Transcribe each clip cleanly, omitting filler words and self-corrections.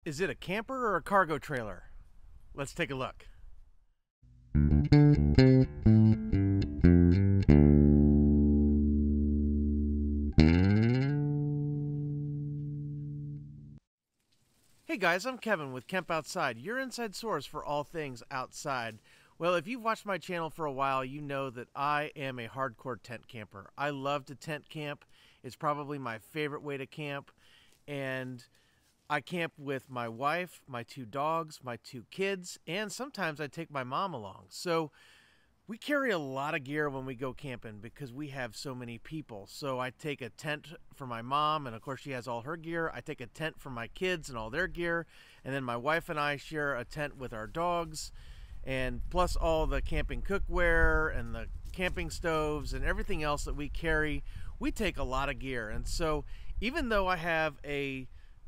Is it a camper or a cargo trailer? Let's take a look. Hey guys, I'm Kevin with Kemp Outside, your inside source for all things outside. Well, if you've watched my channel for a while, you know that I am a hardcore tent camper. I love to tent camp. It's probably my favorite way to camp. And I camp with my wife, my two dogs, my two kids, and sometimes I take my mom along. So we carry a lot of gear when we go camping because we have so many people. So I take a tent for my mom, and of course she has all her gear. I take a tent for my kids and all their gear, and then my wife and I share a tent with our dogs, and plus all the camping cookware and the camping stoves and everything else that we carry. We take a lot of gear. And so even though I have a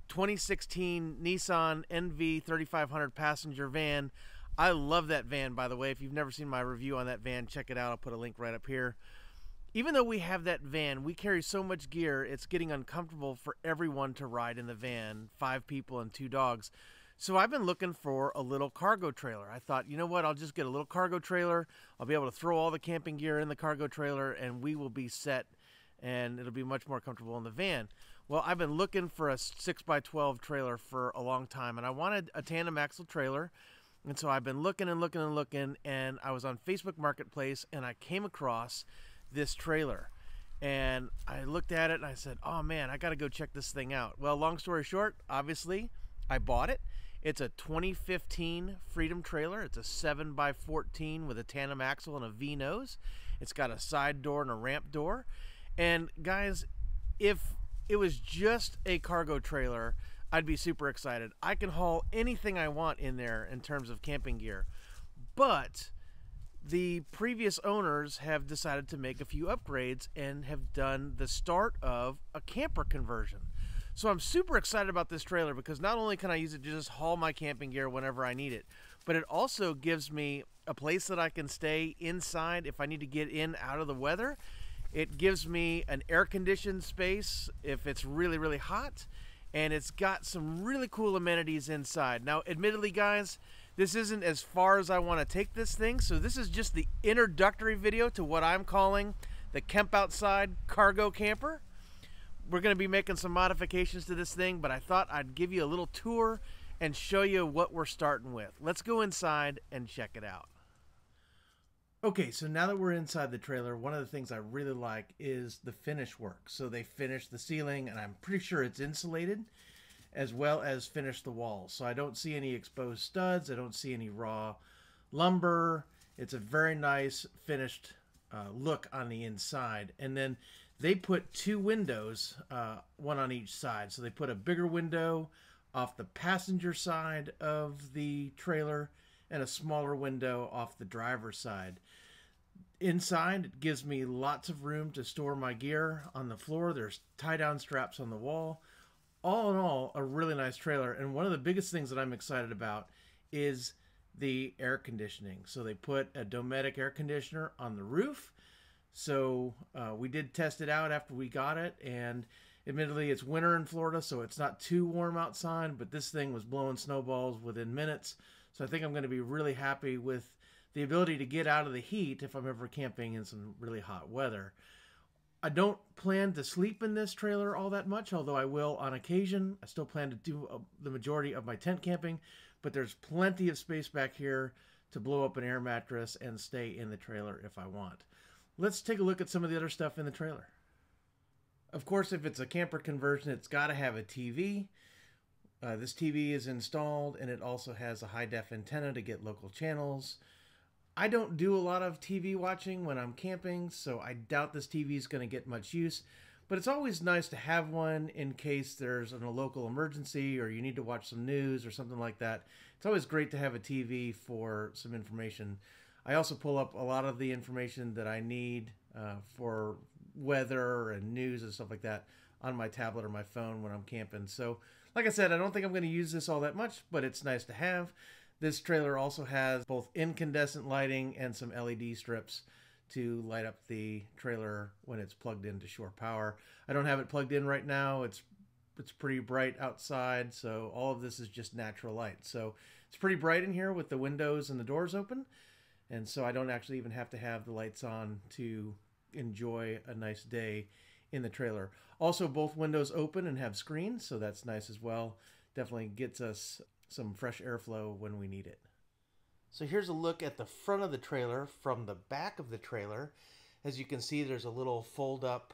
2016 Nissan NV 3500 passenger van, I love that van, by the way. If you've never seen my review on that van, check it out. I'll put a link right up here. Even though we have that van, we carry so much gear, it's getting uncomfortable for everyone to ride in the van, 5 people and 2 dogs. So I've been looking for a little cargo trailer. I thought, you know what, I'll just get a little cargo trailer. I'll be able to throw all the camping gear in the cargo trailer, and we will be set, and it'll be much more comfortable in the van. Well, I've been looking for a 6x12 trailer for a long time, and I wanted a tandem axle trailer. And so I've been looking and looking and looking, and I was on Facebook Marketplace, and I came across this trailer. And I looked at it, and I said, oh man, I got to go check this thing out. Well, long story short, obviously, I bought it. It's a 2015 Freedom trailer. It's a 7x14 with a tandem axle and a V-nose. It's got a side door and a ramp door. And guys, if it was just a cargo trailer, I'd be super excited. I can haul anything I want in there in terms of camping gear. But the previous owners have decided to make a few upgrades and have done the start of a camper conversion. So I'm super excited about this trailer because not only can I use it to just haul my camping gear whenever I need it, but it also gives me a place that I can stay inside if I need to get in out of the weather. It gives me an air-conditioned space if it's really, really hot. And it's got some really cool amenities inside. Now, admittedly, guys, this isn't as far as I want to take this thing, so this is just the introductory video to what I'm calling the Kemp Outside Cargo Camper. We're going to be making some modifications to this thing, but I thought I'd give you a little tour and show you what we're starting with. Let's go inside and check it out. Okay, so now that we're inside the trailer, one of the things I really like is the finish work. So they finished the ceiling, and I'm pretty sure it's insulated, as well as finished the walls. So I don't see any exposed studs. I don't see any raw lumber. It's a very nice finished look on the inside. And then they put 2 windows, one on each side. So they put a bigger window off the passenger side of the trailer and a smaller window off the driver's side. Inside, it gives me lots of room to store my gear. On the floor, there's tie-down straps on the wall. All in all, a really nice trailer. And one of the biggest things that I'm excited about is the air conditioning. So they put a Dometic air conditioner on the roof. So we did test it out after we got it, and admittedly it's winter in Florida, so it's not too warm outside, but this thing was blowing snowballs within minutes. So I think I'm going to be really happy with the ability to get out of the heat if I'm ever camping in some really hot weather. I don't plan to sleep in this trailer all that much, although I will on occasion. I still plan to do the majority of my tent camping, but there's plenty of space back here to blow up an air mattress and stay in the trailer if I want. Let's take a look at some of the other stuff in the trailer. Of course, if it's a camper conversion, it's got to have a TV. This TV is installed, and it also has a high-def antenna to get local channels. I don't do a lot of TV watching when I'm camping, so I doubt this TV is going to get much use. But it's always nice to have one in case there's a local emergency or you need to watch some news or something like that. It's always great to have a TV for some information. I also pull up a lot of the information that I need for weather and news and stuff like that on my tablet or my phone when I'm camping. So, like I said, I don't think I'm going to use this all that much, but it's nice to have. This trailer also has both incandescent lighting and some LED strips to light up the trailer when it's plugged into shore power. I don't have it plugged in right now. It's it's pretty bright outside, so all of this is just natural light. So it's pretty bright in here with the windows and the doors open, and so I don't actually even have to have the lights on to enjoy a nice day in the trailer. Also, both windows open and have screens, so that's nice as well. Definitely gets us some fresh airflow when we need it. So here's a look at the front of the trailer from the back of the trailer. As you can see, there's a little fold-up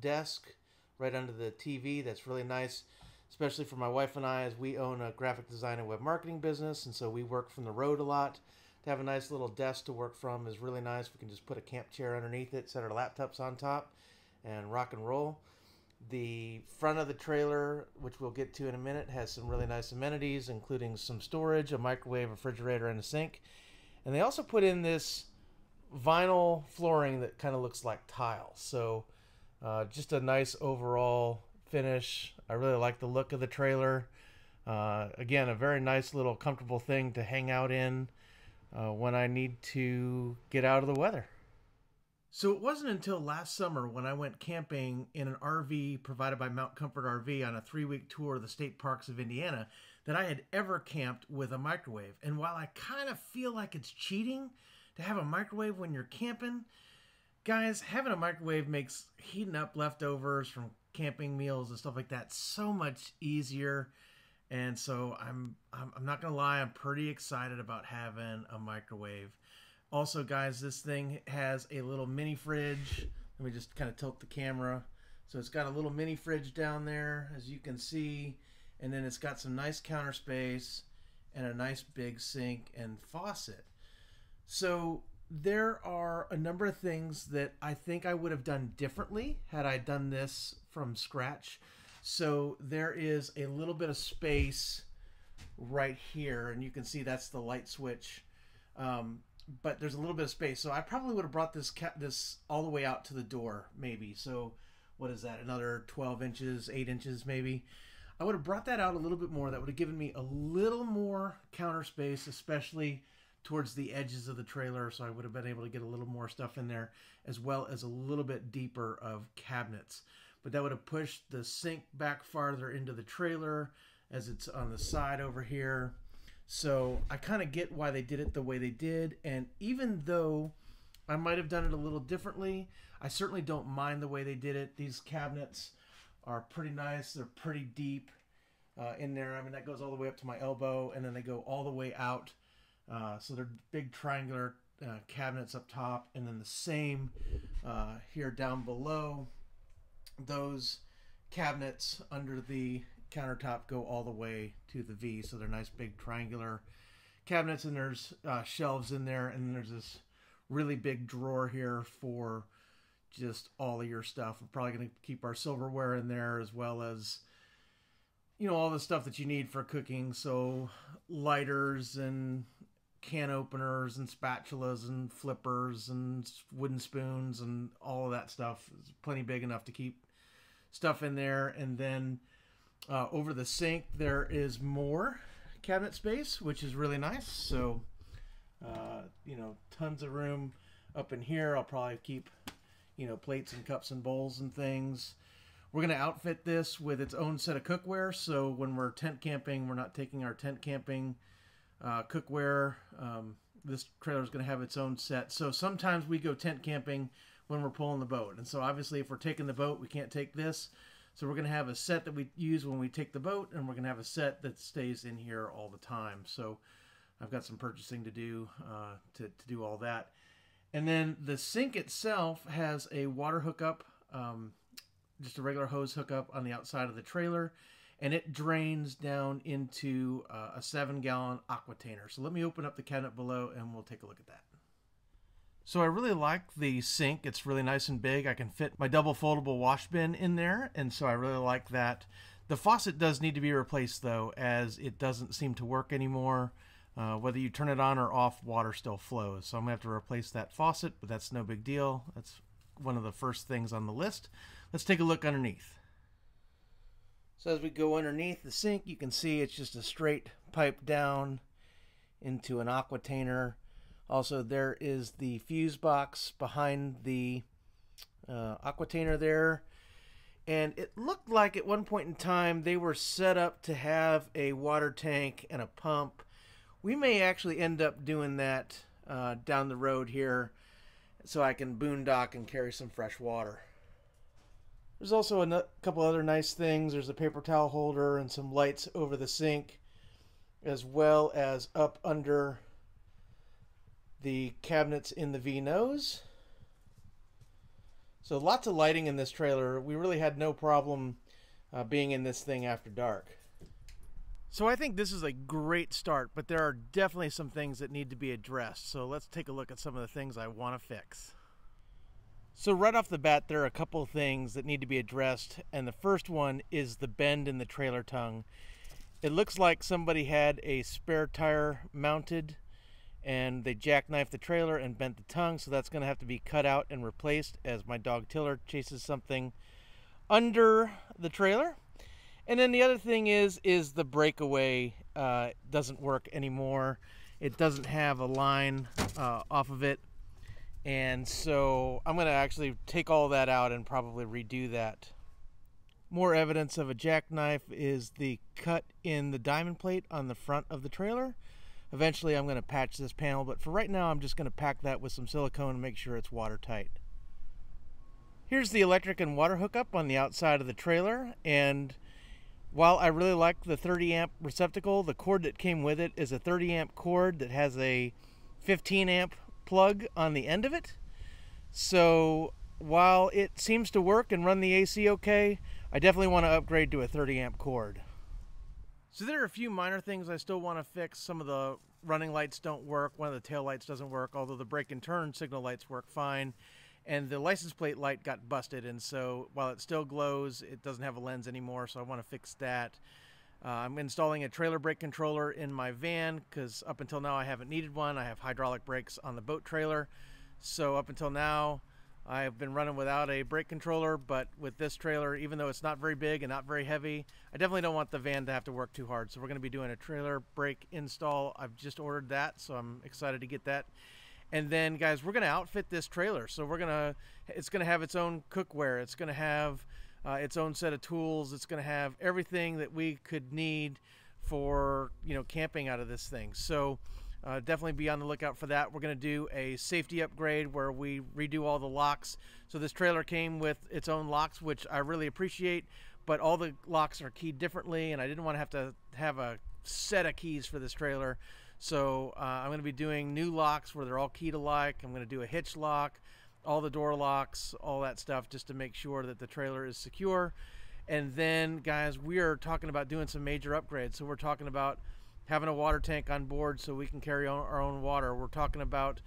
desk right under the TV. That's really nice, especially for my wife and I, as we own a graphic design and web marketing business, and so we work from the road a lot. To have a nice little desk to work from is really nice. We can just put a camp chair underneath it, set our laptops on top, and rock and roll. The front of the trailer, which we'll get to in a minute, has some really nice amenities, including some storage, a microwave, refrigerator, and a sink. And they also put in this vinyl flooring that kind of looks like tile. So just a nice overall finish. I really like the look of the trailer. Again, a very nice little comfortable thing to hang out in when I need to get out of the weather. So it wasn't until last summer when I went camping in an RV provided by Mount Comfort RV on a 3-week tour of the state parks of Indiana that I had ever camped with a microwave. And while I kind of feel like it's cheating to have a microwave when you're camping, guys, having a microwave makes heating up leftovers from camping meals and stuff like that so much easier. And so I'm not gonna lie, I'm pretty excited about having a microwave. Also, guys, this thing has a little mini fridge. Let me just kind of tilt the camera. So it's got a little mini fridge down there, as you can see, and then it's got some nice counter space and a nice big sink and faucet. So there are a number of things that I think I would have done differently had I done this from scratch. So there is a little bit of space right here, and you can see that's the light switch. But there's a little bit of space, so I probably would have brought this all the way out to the door, maybe. So what is that, another 12 inches, 8 inches maybe? I would have brought that out a little bit more. That would have given me a little more counter space, especially towards the edges of the trailer, so I would have been able to get a little more stuff in there, as well as a little bit deeper of cabinets. But that would have pushed the sink back farther into the trailer, as it's on the side over here. So I kind of get why they did it the way they did, and even though I might have done it a little differently, I certainly don't mind the way they did it. These cabinets are pretty nice. They're pretty deep in there. I mean, that goes all the way up to my elbow, and then they go all the way out. So they're big triangular cabinets up top, and then the same here down below. Those cabinets under the countertop go all the way to the V, so they're nice big triangular cabinets, and there's shelves in there, and there's this really big drawer here for just all of your stuff. We're probably going to keep our silverware in there, as well as, you know, all the stuff that you need for cooking. So lighters and can openers and spatulas and flippers and wooden spoons and all of that stuff is plenty big enough to keep stuff in there. And then over the sink there is more cabinet space, which is really nice. So you know, tons of room up in here. I'll probably keep, you know, plates and cups and bowls and things. We're going to outfit this with its own set of cookware, so when we're tent camping, we're not taking our tent camping cookware. This trailer is going to have its own set. So sometimes we go tent camping when we're pulling the boat, and so obviously if we're taking the boat, we can't take this. So we're going to have a set that we use when we take the boat, and we're going to have a set that stays in here all the time. So I've got some purchasing to do to do all that. And then the sink itself has a water hookup, just a regular hose hookup on the outside of the trailer, and it drains down into a 7-gallon aquatainer. So let me open up the cabinet below and we'll take a look at that. So I really like the sink. It's really nice and big. I can fit my double foldable wash bin in there, and so I really like that. The faucet does need to be replaced though, as it doesn't seem to work anymore. Whether you turn it on or off, water still flows. So I'm gonna have to replace that faucet, but that's no big deal. That's one of the first things on the list. Let's take a look underneath. So as we go underneath the sink, you can see it's just a straight pipe down into an aquatainer. Also, there is the fuse box behind the aquatainer there. And it looked like at one point in time they were set up to have a water tank and a pump. We may actually end up doing that down the road here so I can boondock and carry some fresh water. There's also a couple other nice things. There's a paper towel holder and some lights over the sink, as well as up under the cabinets in the V-nose. So lots of lighting in this trailer. We really had no problem being in this thing after dark. So I think this is a great start, but there are definitely some things that need to be addressed. So let's take a look at some of the things I want to fix. So right off the bat, there are a couple of things that need to be addressed, and the first one is the bend in the trailer tongue. It looks like somebody had a spare tire mounted and they jackknifed the trailer and bent the tongue, so that's going to have to be cut out and replaced as my dog Tiller chases something under the trailer. And then the other thing is the breakaway doesn't work anymore. It doesn't have a line off of it. And so I'm going to actually take all that out and probably redo that. More evidence of a jackknife is the cut in the diamond plate on the front of the trailer. Eventually I'm going to patch this panel, but for right now I'm just going to pack that with some silicone and make sure it's watertight. Here's the electric and water hookup on the outside of the trailer, and while I really like the 30 amp receptacle, the cord that came with it is a 30 amp cord that has a 15 amp plug on the end of it. So while it seems to work and run the AC okay, I definitely want to upgrade to a 30 amp cord. So there are a few minor things I still want to fix. Some of the running lights don't work. One of the tail lights doesn't work, although the brake and turn signal lights work fine. And the license plate light got busted, and so while it still glows, it doesn't have a lens anymore, so I want to fix that. I'm installing a trailer brake controller in my van because up until now I haven't needed one. I have hydraulic brakes on the boat trailer. So up until now I've been running without a brake controller, but with this trailer, even though it's not very big and not very heavy, I definitely don't want the van to have to work too hard. So we're going to be doing a trailer brake install. I've just ordered that, so I'm excited to get that. And then guys, we're going to outfit this trailer. So it's going to have its own cookware. It's going to have its own set of tools. It's going to have everything that we could need for, camping out of this thing. So definitely be on the lookout for that. We're going to do a safety upgrade where we redo all the locks. So this trailer came with its own locks, which I really appreciate, but all the locks are keyed differently, and I didn't want to have a set of keys for this trailer. So I'm going to be doing new locks where they're all keyed alike. I'm going to do a hitch lock, all the door locks, all that stuff, just to make sure that the trailer is secure. And then guys, we are talking about doing some major upgrades. So we're talking about having a water tank on board so we can carry our own water. We're talking about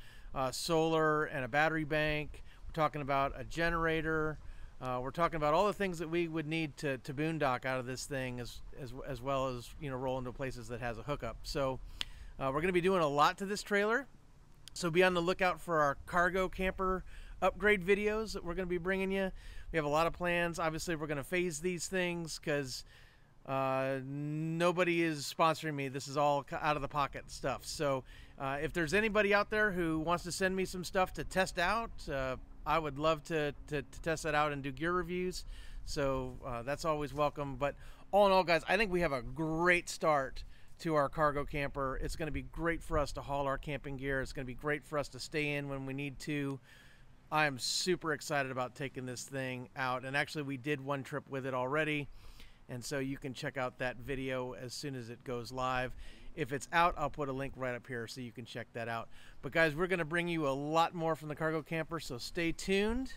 solar and a battery bank. We're talking about a generator. We're talking about all the things that we would need to boondock out of this thing, as well as roll into places that has a hookup. So we're going to be doing a lot to this trailer. So be on the lookout for our cargo camper upgrade videos that we're going to be bringing you. We have a lot of plans. Obviously, we're going to phase these things because nobody is sponsoring me. This is all out of the pocket stuff. So if there's anybody out there who wants to send me some stuff to test out, I would love to test that out and do gear reviews. So that's always welcome. But all in all, guys, I think we have a great start to our cargo camper. It's going to be great for us to haul our camping gear. It's going to be great for us to stay in when we need to. I am super excited about taking this thing out, and actually we did one trip with it already, and so you can check out that video as soon as it goes live. If it's out, I'll put a link right up here so you can check that out. But guys, we're going to bring you a lot more from the cargo camper, so stay tuned.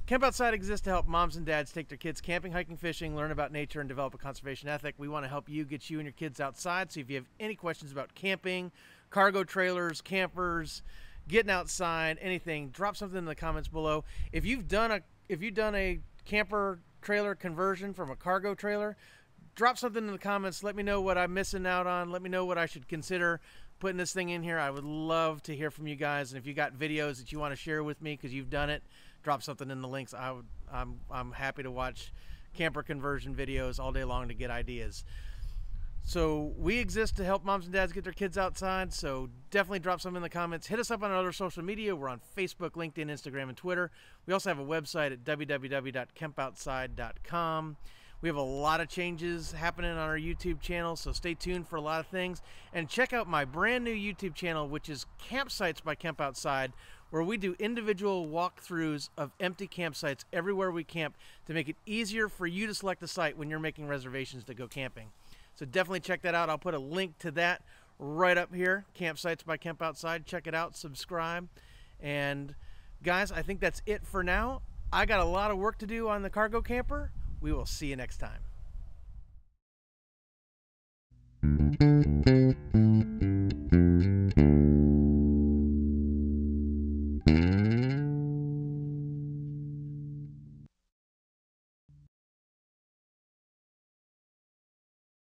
Camp Outside exists to help moms and dads take their kids camping, hiking, fishing, learn about nature, and develop a conservation ethic. We want to help you get you and your kids outside. So if you have any questions about camping, cargo trailers, campers, getting outside, anything, drop something in the comments below. If you've done a camper trailer conversion from a cargo trailer, drop something in the comments. Let me know what I'm missing out on. Let me know what I should consider putting this thing in here. I would love to hear from you guys. And if you got videos that you want to share with me because you've done it, drop something in the links. I'm happy to watch camper conversion videos all day long to get ideas. So we exist to help moms and dads get their kids outside, so definitely drop some in the comments. Hit us up on our other social media. We're on Facebook, LinkedIn, Instagram, and Twitter. We also have a website at www.kempoutside.com. We have a lot of changes happening on our YouTube channel, so stay tuned for a lot of things. And check out my brand new YouTube channel, which is Campsites by Kemp Outside, where we do individual walkthroughs of empty campsites everywhere we camp to make it easier for you to select a site when you're making reservations to go camping. So definitely check that out. I'll put a link to that right up here. Campsites by Kemp Outside. Check it out. Subscribe. And guys, I think that's it for now. I got a lot of work to do on the cargo camper. We will see you next time.